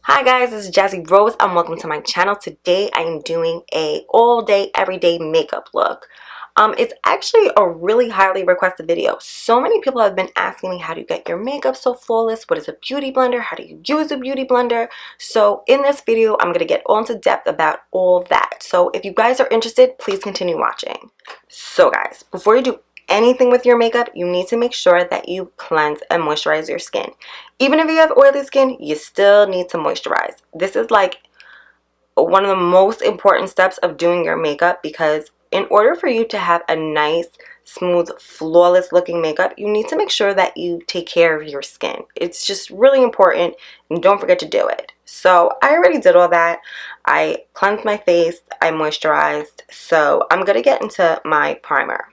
Hi guys, this is Jazzy Rose and welcome to my channel. Today I am doing a all day everyday makeup look. It's actually a really highly requested video. So many people have been asking me, how do you get your makeup so flawless? What is a beauty blender? How do you use a beauty blender? So in this video I'm going to get all into depth about all that. So if you guys are interested, please continue watching. So guys, before you do anything with your makeup, you need to make sure that you cleanse and moisturize your skin. Even if you have oily skin, you still need to moisturize. This is like one of the most important steps of doing your makeup, because in order for you to have a nice, smooth, flawless looking makeup, you need to make sure that you take care of your skin. It's just really important, and don't forget to do it. So I already did all that. I cleansed my face, I moisturized, so I'm gonna get into my primer.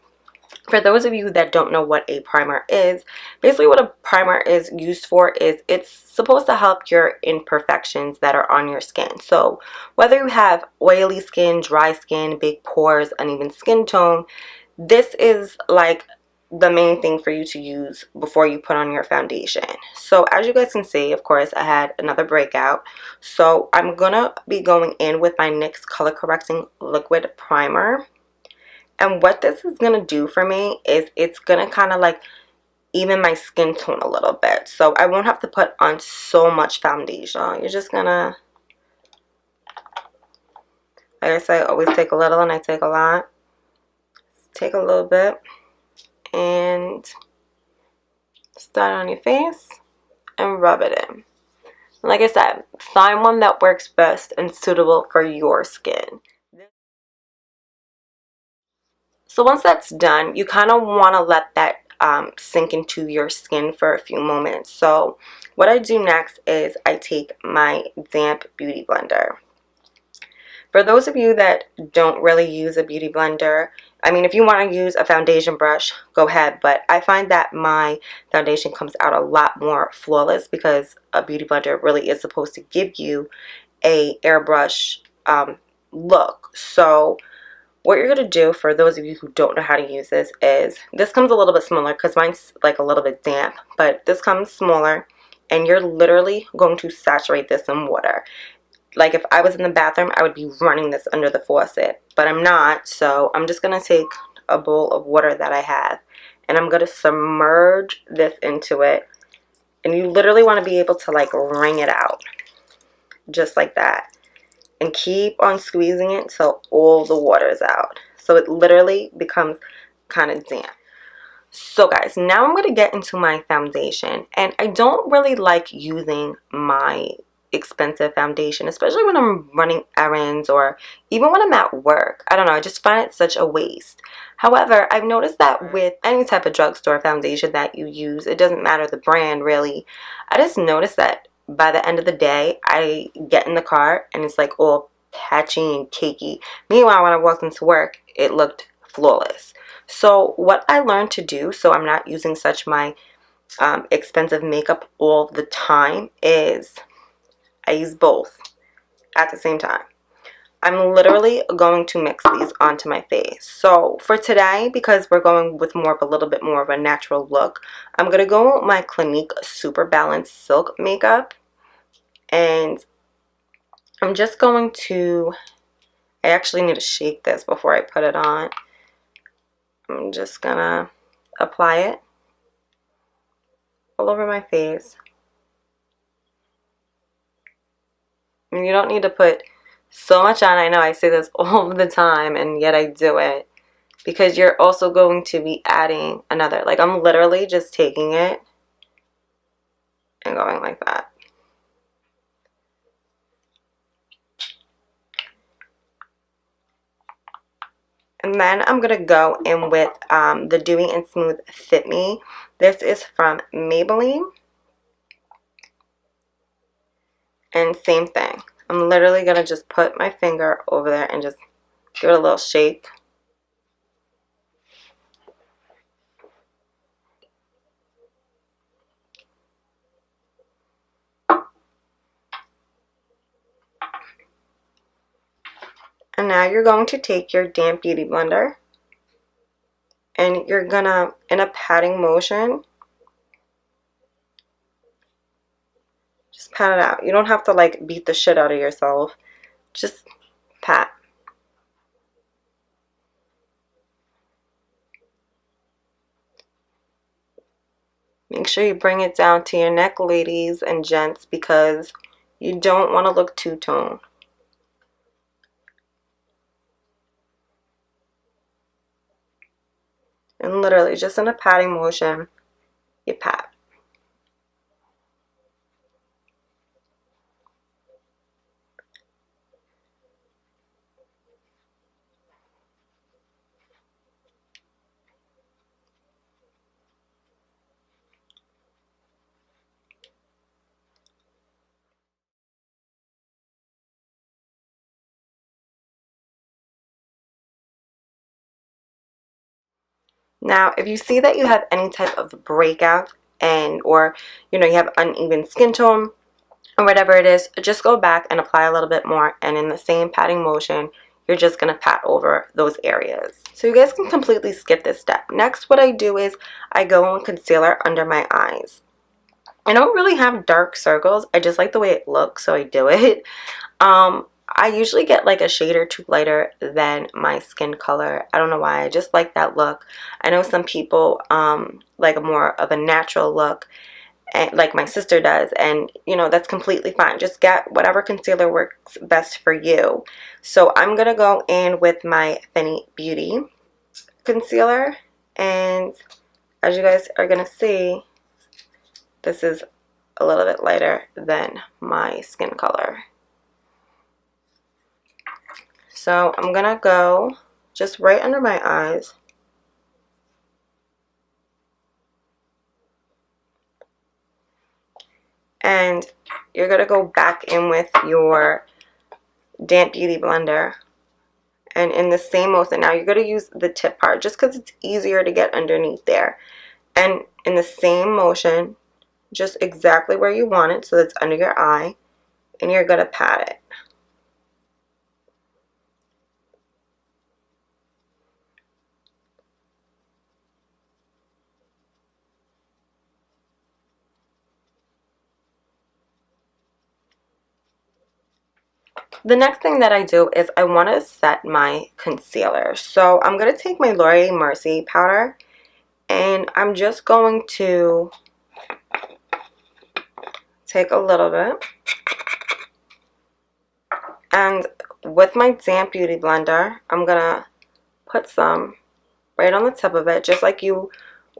For those of you that don't know what a primer is, basically what a primer is used for is it's supposed to help your imperfections that are on your skin. So whether you have oily skin, dry skin, big pores, uneven skin tone, this is like the main thing for you to use before you put on your foundation. So as you guys can see, of course, I had another breakout. So I'm gonna be going in with my NYX Color Correcting Liquid Primer. And what this is going to do for me is it's going to kind of like even my skin tone a little bit. So I won't have to put on so much foundation. You're just going to, like I say, always take a little and I take a lot. Take a little bit and start on your face and rub it in. Like I said, find one that works best and suitable for your skin. So once that's done, you kind of want to let that sink into your skin for a few moments. So what I do next is I take my damp beauty blender. For those of you that don't really use a beauty blender, I mean, if you want to use a foundation brush, go ahead. But I find that my foundation comes out a lot more flawless because a beauty blender really is supposed to give you a airbrush look. So what you're going to do, for those of you who don't know how to use this, is this comes a little bit smaller because mine's like a little bit damp, but this comes smaller, and you're literally going to saturate this in water. Like if I was in the bathroom, I would be running this under the faucet, but I'm not. So I'm just going to take a bowl of water that I have, and I'm going to submerge this into it, and you literally want to be able to like wring it out just like that. And keep on squeezing it till all the water is out. So it literally becomes kind of damp. So guys, now I'm going to get into my foundation. And I don't really like using my expensive foundation, especially when I'm running errands or even when I'm at work. I don't know, I just find it such a waste. However, I've noticed that with any type of drugstore foundation that you use, it doesn't matter the brand really. I just noticed that by the end of the day, I get in the car and it's like all patchy and cakey. Meanwhile, when I walked into work, it looked flawless. So what I learned to do, so I'm not using such my expensive makeup all the time, is I use both at the same time. I'm literally going to mix these onto my face. So for today, because we're going with more of a little bit more of a natural look, I'm going to go with my Clinique Super Balanced Silk makeup. And I'm just going to, I actually need to shake this before I put it on. I'm just going to apply it all over my face. And you don't need to put so much on. I know I say this all the time and yet I do it, because you're also going to be adding another, like I'm literally just taking it and going like that. And then I'm going to go in with the Dewy and Smooth Fit Me. This is from Maybelline. And same thing. I'm literally going to just put my finger over there and just give it a little shake. And now you're going to take your damp beauty blender and you're gonna, in a patting motion, Just pat it out. You don't have to like beat the shit out of yourself. Just pat. Make sure you bring it down to your neck, ladies and gents, because you don't want to look two-tone. And literally, just in a patting motion, you pat. Now, if you see that you have any type of breakout and or you know you have uneven skin tone or whatever it is, just go back and apply a little bit more, and in the same patting motion, you're just going to pat over those areas. So you guys can completely skip this step. Next, what I do is I go in concealer under my eyes. I don't really have dark circles. I just like the way it looks, so I do it. I usually get like a shade or two lighter than my skin color. I don't know why. I just like that look. I know some people like a more of a natural look, and like my sister does, and you know that's completely fine. Just get whatever concealer works best for you. So I'm gonna go in with my Fenty Beauty concealer, and as you guys are gonna see, this is a little bit lighter than my skin color. So I'm gonna go just right under my eyes. And you're gonna go back in with your damp beauty blender, and in the same motion, now you're gonna use the tip part just because it's easier to get underneath there. And in the same motion, just exactly where you want it, so that's under your eye, and you're gonna pat it. The next thing that I do is I want to set my concealer. So I'm going to take my Laura Mercier powder, and I'm just going to take a little bit, and with my damp beauty blender, I'm going to put some right on the tip of it, just like you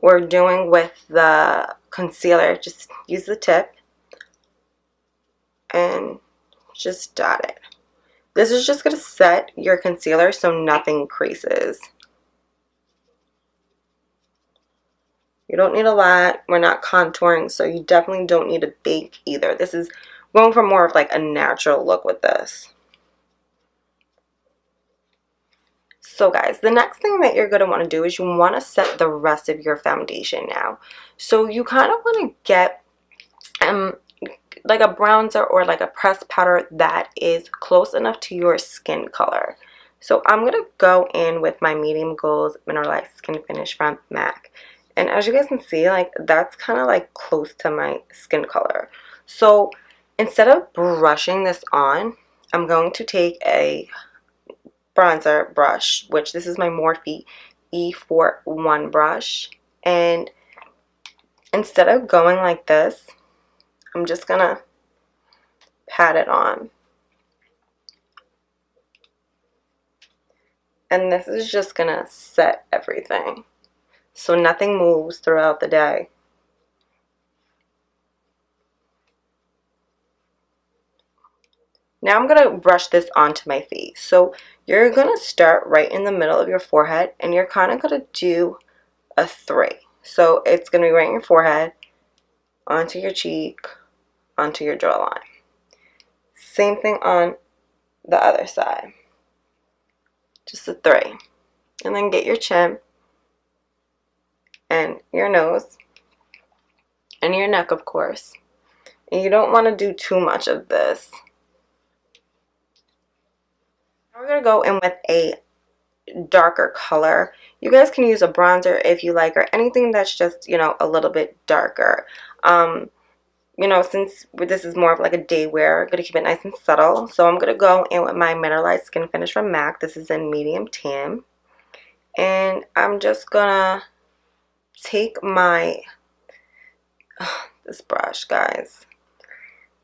were doing with the concealer. Just use the tip and just dot it. This is just going to set your concealer so nothing creases. You don't need a lot. We're not contouring, so you definitely don't need a bake either. This is going for more of like a natural look with this. So guys, the next thing that you're going to want to do is you want to set the rest of your foundation now. So you kind of want to get like a bronzer or like a pressed powder that is close enough to your skin color. So I'm going to go in with my medium gold mineralized skin finish from M.A.C. And as you guys can see, like that's kind of like close to my skin color. So instead of brushing this on, I'm going to take a bronzer brush, which this is my Morphe E41 brush. And instead of going like this, I'm just going to pat it on. And this is just going to set everything so nothing moves throughout the day. Now I'm going to brush this onto my face. So you're going to start right in the middle of your forehead, and you're kind of going to do a 3. So it's going to be right in your forehead, onto your cheek, onto your jawline. Same thing on the other side. Just a 3. And then get your chin and your nose and your neck, of course. And you don't want to do too much of this. Now we're going to go in with a darker color. You guys can use a bronzer if you like, or anything that's just, you know, a little bit darker. you know, since this is more of like a day wear, I'm going to keep it nice and subtle. So I'm going to go in with my Mineralized Skin Finish from MAC. This is in medium tan. And I'm just going to take my, this brush, guys.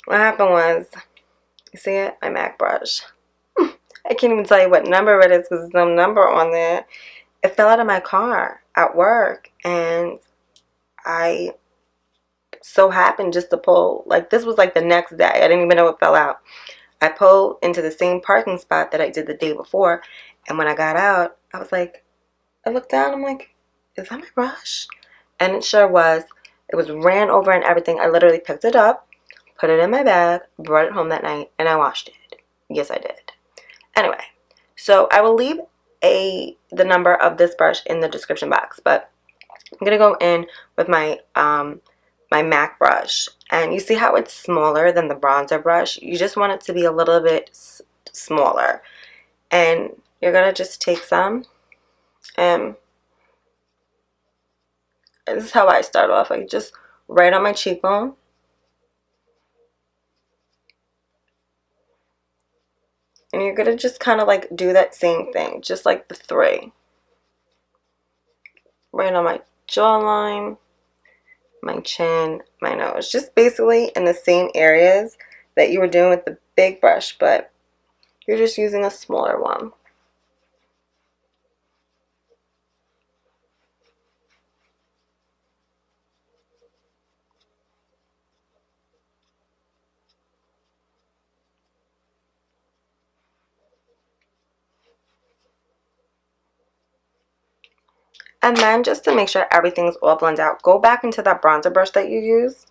What happened was, you see it? My MAC brush. I can't even tell you what number it is because there's no number on there. It fell out of my car at work, and I so happened just to pull, like, this was like the next day. I didn't even know it fell out. I pulled into the same parking spot that I did the day before, and when I got out, I was like, I looked down, I'm like, is that my brush? And it sure was. It was ran over and everything. I literally picked it up, put it in my bag, brought it home that night, and I washed it. Yes, I did. Anyway, so I will leave the number of this brush in the description box, but I'm gonna go in with my my MAC brush, and you see how it's smaller than the bronzer brush. You just want it to be a little bit smaller, and you're gonna just take some, and this is how I start off, like just right on my cheekbone. And you're gonna just kind of like do that same thing, just like the three, right on my jawline, my chin, my nose, just basically in the same areas that you were doing with the big brush, but you're just using a smaller one. And then just to make sure everything's all blended out, go back into that bronzer brush that you used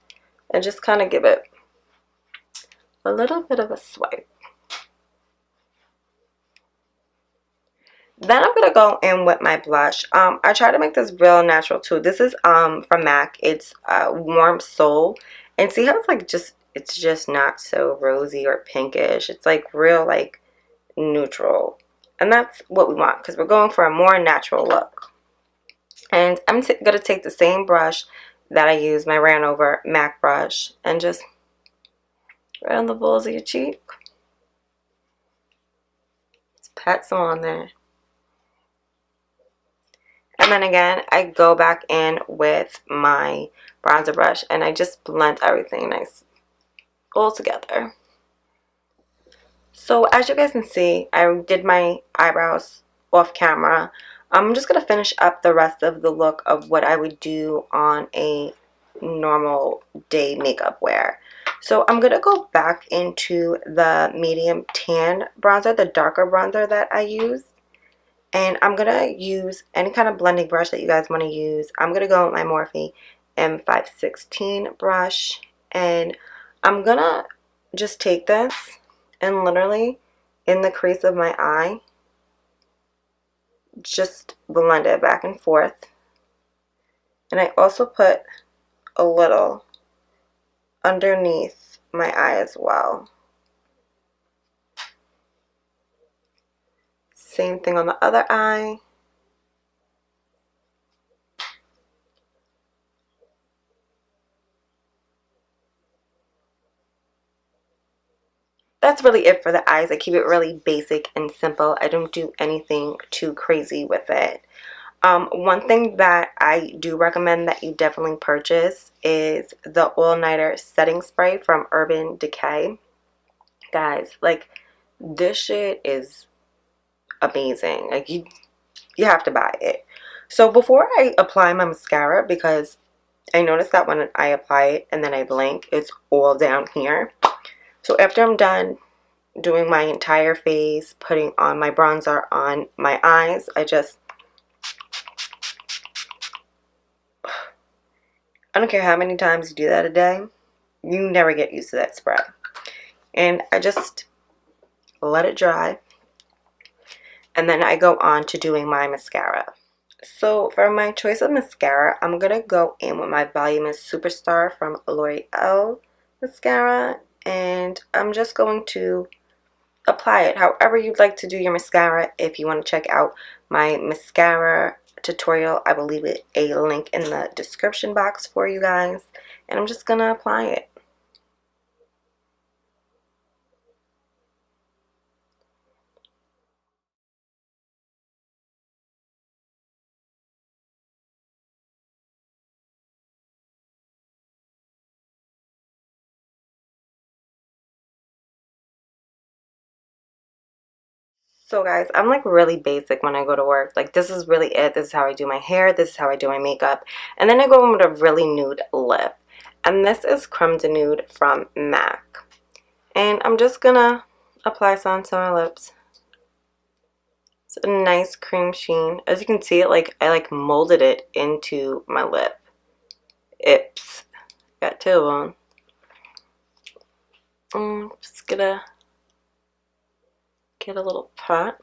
and just kind of give it a little bit of a swipe. Then I'm gonna go in with my blush. I try to make this real natural too. This is from MAC. It's Warm Soul, and see how it's like it's just not so rosy or pinkish. It's like real like neutral, and that's what we want because we're going for a more natural look. And I'm gonna take the same brush that I used, my ran over MAC brush, and just right on the balls of your cheek. Just pat some on there. And then again, I go back in with my bronzer brush and I just blend everything nice all together. So as you guys can see, I did my eyebrows off camera. I'm just going to finish up the rest of the look of what I would do on a normal day makeup wear. So I'm going to go back into the medium tan bronzer, the darker bronzer that I use. And I'm going to use any kind of blending brush that you guys want to use. I'm going to go with my Morphe M516 brush. And I'm going to just take this and literally in the crease of my eye, just blend it back and forth. And I also put a little underneath my eye as well. Same thing on the other eye. That's really it for the eyes. I keep it really basic and simple. I don't do anything too crazy with it. One thing that I do recommend that you definitely purchase is the All Nighter Setting Spray from Urban Decay. Guys, like, this shit is amazing. Like, you have to buy it. So before I apply my mascara, because I notice that when I apply it and then I blink, it's all down here. So after I'm done doing my entire face, putting on my bronzer on my eyes, I don't care how many times you do that a day, you never get used to that spray. And I just let it dry. And then I go on to doing my mascara. So for my choice of mascara, I'm going to go in with my Voluminous Superstar from L'Oreal mascara. And I'm just going to apply it however you'd like to do your mascara. If you want to check out my mascara tutorial, I will leave a link in the description box for you guys. And I'm just going to apply it. So guys, I'm like really basic when I go to work. Like this is really it. This is how I do my hair. This is how I do my makeup. And then I go in with a really nude lip. And this is Creme de Nude from M.A.C. And I'm just gonna apply some to my lips. It's a nice cream sheen. As you can see, I molded it into my lip. Oops. Got two of them. Just gonna get a little pot.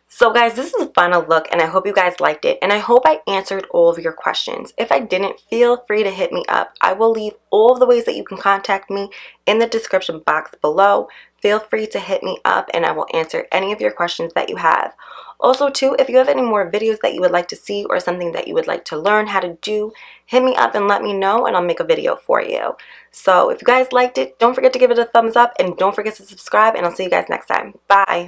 So guys, this is the final look and I hope you guys liked it and I hope I answered all of your questions. If I didn't, feel free to hit me up. I will leave all of the ways that you can contact me in the description box below. Feel free to hit me up and I will answer any of your questions that you have. Also too, if you have any more videos that you would like to see or something that you would like to learn how to do, hit me up and let me know and I'll make a video for you. So if you guys liked it, don't forget to give it a thumbs up and don't forget to subscribe and I'll see you guys next time. Bye!